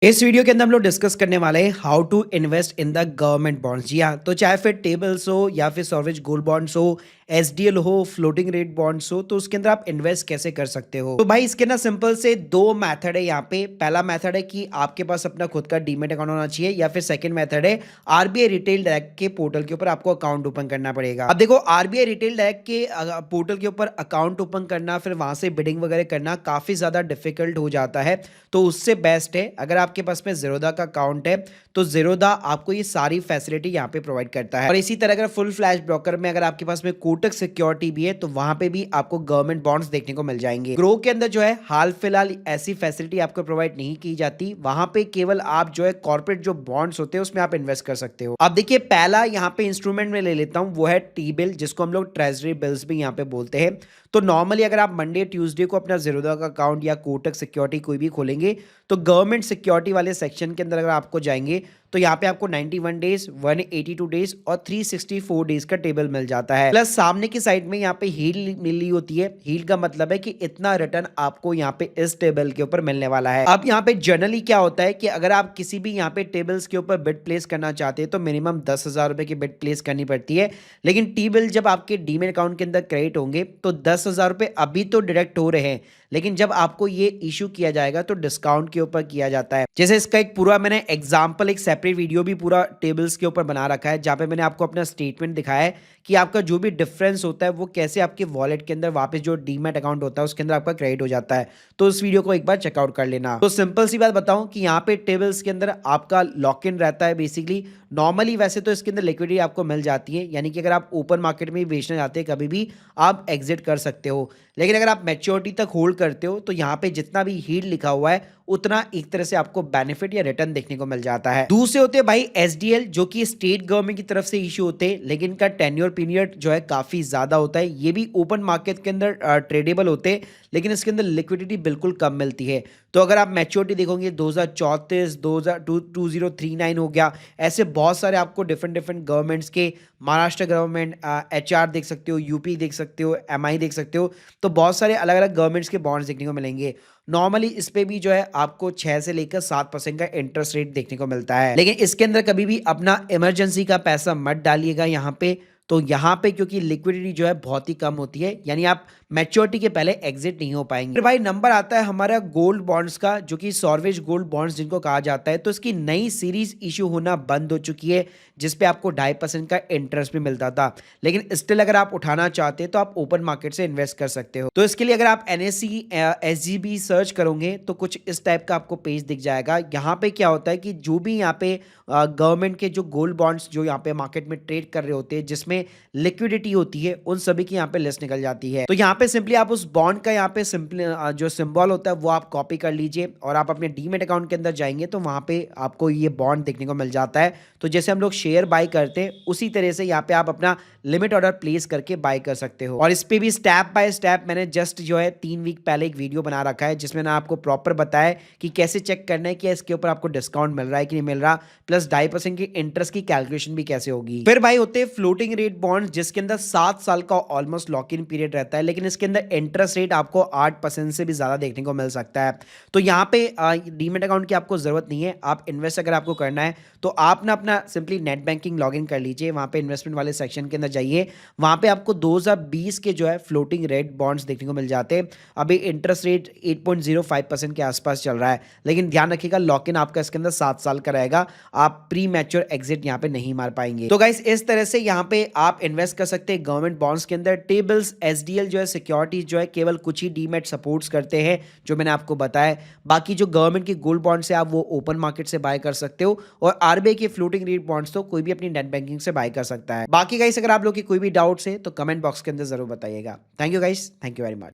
इस वीडियो के अंदर हम लोग डिस्कस करने वाले हैं how to invest in the government bonds. जी हाँ, तो चाहे फिर टेबल्स हो या फिर सॉवरेज गोल्ड बॉन्ड्स हो, एसडीएल हो, फ्लोटिंग रेट बॉन्ड्स हो, तो उसके अंदर आप इन्वेस्ट कैसे कर सकते हो। तो भाई इसके ना सिंपल से दो मेथड है यहाँ पे। पहला मेथड है कि आपके पास अपना खुद का डीमेट अकाउंट होना चाहिए, या फिर सेकंड मेथड है आरबीआई रिटेल डायरेक्ट के पोर्टल के ऊपर आपको अकाउंट ओपन करना पड़ेगा। अब देखो, आरबीआई रिटेल डायरेक्ट के पोर्टल के ऊपर अकाउंट ओपन करना, फिर वहां से बिडिंग वगैरह करना काफी ज्यादा डिफिकल्ट हो जाता है। तो उससे बेस्ट है अगर आपके पास में ज़ीरोधा का अकाउंट है, तो ज़ीरोधा आपको ये सारी फैसिलिटी यहाँ पे प्रोवाइड करता है। और इसी तरह अगर फुल फ्लैश ब्रोकर में अगर आपके पास में कोटक सिक्योरिटी भी है, तो वहां पे भी आपको गवर्नमेंट बॉन्ड्स देखने को मिल जाएंगे। ग्रो के अंदर जो है हाल फिलहाल ऐसी फैसिलिटी आपको प्रोवाइड नहीं की जाती। वहां पे केवल आप जो है कॉर्पोरेट जो बॉन्ड्स होते हैं उसमें आप इन्वेस्ट कर सकते हो। अब देखिए, पहला यहाँ पे इंस्ट्रूमेंट में ले लेता हूँ, वो है टी बिल, जिसको हम लोग ट्रेजरी बिल्स भी यहाँ पे बोलते हैं। तो नॉर्मली अगर आप मंडे ट्यूसडे को अपना ज़ीरोधा का अकाउंट या कोटक सिक्योरिटी कोई भी खोलेंगे, तो गवर्नमेंट सिक्योरिटी वाले सेक्शन के अंदर अगर आपको जाएंगे, तो यहाँ पे आपको 91 डेज, 182 डेज और 364 डेज का टेबल मिल जाता है। प्लस सामने की साइड में यहाँ पे हील मिली होती है। हील का मतलब है कि इतना रिटर्न आपको यहाँ पे इस टेबल के ऊपर मिलने वाला है। अब यहाँ पे जनरली क्या होता है कि अगर आप किसी भी यहाँ पे टेबल्स के ऊपर बिड प्लेस करना चाहते हैं, तो मिनिमम 10,000 रुपए की बिड प्लेस करनी पड़ती है। लेकिन टी बिल जब आपके डीमेट अकाउंट के अंदर क्रेडिट होंगे, तो 10,000 रुपए अभी तो डायरेक्ट हो रहे हैं, लेकिन जब आपको ये इशू किया जाएगा तो डिस्काउंट के ऊपर किया जाता है। जैसे इसका एक पूरा मैंने एग्जांपल, एक सेपरेट वीडियो भी पूरा टेबल्स के ऊपर बना रखा है, जहां पे मैंने आपको अपना स्टेटमेंट दिखाया है कि आपका जो भी डिफरेंस होता है वो कैसे आपके वॉलेट के अंदर वापस जो डीमैट अकाउंट होता है उसके अंदर आपका क्रेडिट हो जाता है। तो उस वीडियो को एक बार चेकआउट कर लेना। तो सिंपल सी बात बताऊं कि यहाँ पे टेबल्स के अंदर आपका लॉक इन रहता है बेसिकली। नॉर्मली वैसे तो इसके अंदर लिक्विडिटी आपको मिल जाती है, यानी कि अगर आप ओपन मार्केट में बेचना चाहते हैं कभी भी आप एग्जिट कर सकते हो। लेकिन अगर आप मैच्योरिटी तक होल्ड करते हो, तो यहाँ पे जितना भी हील्ड लिखा हुआ है उतना एक तरह से आपको बेनिफिट या रिटर्न देखने को मिल जाता है। दूसरे होते हैं भाई एसडीएल, जो कि स्टेट गवर्नमेंट की तरफ से इशू होते हैं, लेकिन इनका टेन्योर पीरियड जो है काफी ज्यादा होता है। ये भी ओपन मार्केट के अंदर ट्रेडेबल होते हैं, लेकिन इसके अंदर लिक्विडिटी बिल्कुल कम मिलती है। तो अगर आप मैच्योरिटी देखोगे 2034, 2039 हो गया, ऐसे बहुत सारे आपको डिफरेंट डिफरेंट गवर्नमेंट्स के, महाराष्ट्र गवर्नमेंट, एचआर देख सकते हो, यूपी देख सकते हो, एमआई देख सकते हो, तो बहुत सारे अलग अलग गवर्नमेंट्स के बॉन्ड्स देखने को मिलेंगे। नॉर्मली इस पे भी जो है आपको 6 से लेकर 7% का इंटरेस्ट रेट देखने को मिलता है। लेकिन इसके अंदर कभी भी अपना इमरजेंसी का पैसा मत डालिएगा यहाँ पे। तो यहाँ पे क्योंकि लिक्विडिटी जो है बहुत ही कम होती है, यानी आप मैच्योरिटी के पहले एग्जिट नहीं हो पाएंगे। फिर भाई नंबर आता है हमारा गोल्ड बॉन्ड्स का, जो कि सॉवरेज गोल्ड बॉन्ड्स जिनको कहा जाता है। तो इसकी नई सीरीज इशू होना बंद हो चुकी है, जिसपे आपको 2.5% का इंटरेस्ट भी मिलता था। लेकिन स्टिल अगर आप उठाना चाहते हैं तो आप ओपन मार्केट से इन्वेस्ट कर सकते हो। तो इसके लिए अगर आप एनएससी एसजीबी सर्च करोगे, तो कुछ इस टाइप का आपको पेज दिख जाएगा। यहाँ पे क्या होता है कि जो भी यहाँ पे गवर्नमेंट के जो गोल्ड बॉन्ड्स जो यहाँ पे मार्केट में ट्रेड कर रहे होते हैं, जिसमें लिक्विडिटी होती है, उन सभी की यहाँ पे लिस्ट निकल जाती है। तो यहाँ पे सिंपली आप उस बॉन्ड का यहाँ पे सिंपली जो सिंबल होता है वो आप कॉपी कर लीजिए, और आप अपने डीमेट अकाउंट के अंदर जाएंगे तो वहां पे आपको ये बॉन्ड देखने को मिल जाता है। तो जैसे हम लोग शेयर बाय करते हैं, उसी तरह से यहाँ पे आप अपना लिमिट ऑर्डर प्लेस करके बाय कर सकते हो। और इस पे भी स्टेप बाय स्टेप मैंने जस्ट जो है 3 वीक पहले एक वीडियो बना रखा है, जिसमें ना आपको प्रॉपर बताया कि कैसे चेक करना है कि इसके ऊपर आपको डिस्काउंट मिल रहा है कि नहीं मिल रहा, प्लस 2.5% की इंटरेस्ट की कैलकुलेशन भी कैसे होगी। फिर भाई होते हैं फ्लोटिंग रेट बॉन्ड, जिसके अंदर 7 साल का ऑलमोस्ट लॉक इन पीरियड रहता है, लेकिन इसके अंदर इंटरेस्ट रेट आपको 8% से भी ज्यादा देखने को मिल सकता है। तो यहाँ पे डीमेट अकाउंट की आपको जरूरत नहीं है। आप इन्वेस्ट अगर आपको करना है, तो आप ना अपना simply net banking log in कर लीजिए, वहां पे इन्वेस्टमेंट वाले सेक्शन के अंदर जाइए, वहां पे आपको 2020 के जो है फ्लोटिंग रेट बॉन्ड्स देखने को मिल जाते हैं। अभी इंटरेस्ट रेट 8.05% के आसपास चल रहा है, लेकिन ध्यान रखिएगा लॉक इन आपका इसके अंदर 7 साल का रहेगा। आप प्री मैच्योर एग्जिट यहाँ पे नहीं मार पाएंगे। तो गाइस इस तरह से यहाँ पे आप इन्वेस्ट कर सकते हैं गवर्नमेंट बॉन्ड्स के अंदर। टेबल्स, एसडीएल जो है सिक्योरिटीज जो है केवल कुछ ही डीमेट सपोर्ट्स करते हैं, जो मैंने आपको बताया। बाकी जो गवर्नमेंट की गोल्ड बॉन्ड्स है, आप वो ओपन मार्केट से बाय कर सकते हो, और आरबीआई के फ्लोटिंग रेट बॉन्ड्स तो कोई भी अपनी नेट बैंकिंग से बाय कर सकता है। बाकी गाइस अगर आप लोग की कोई भी डाउट्स है तो कमेंट बॉक्स के अंदर जरूर बताइएगा। Thank you guys, thank you very much.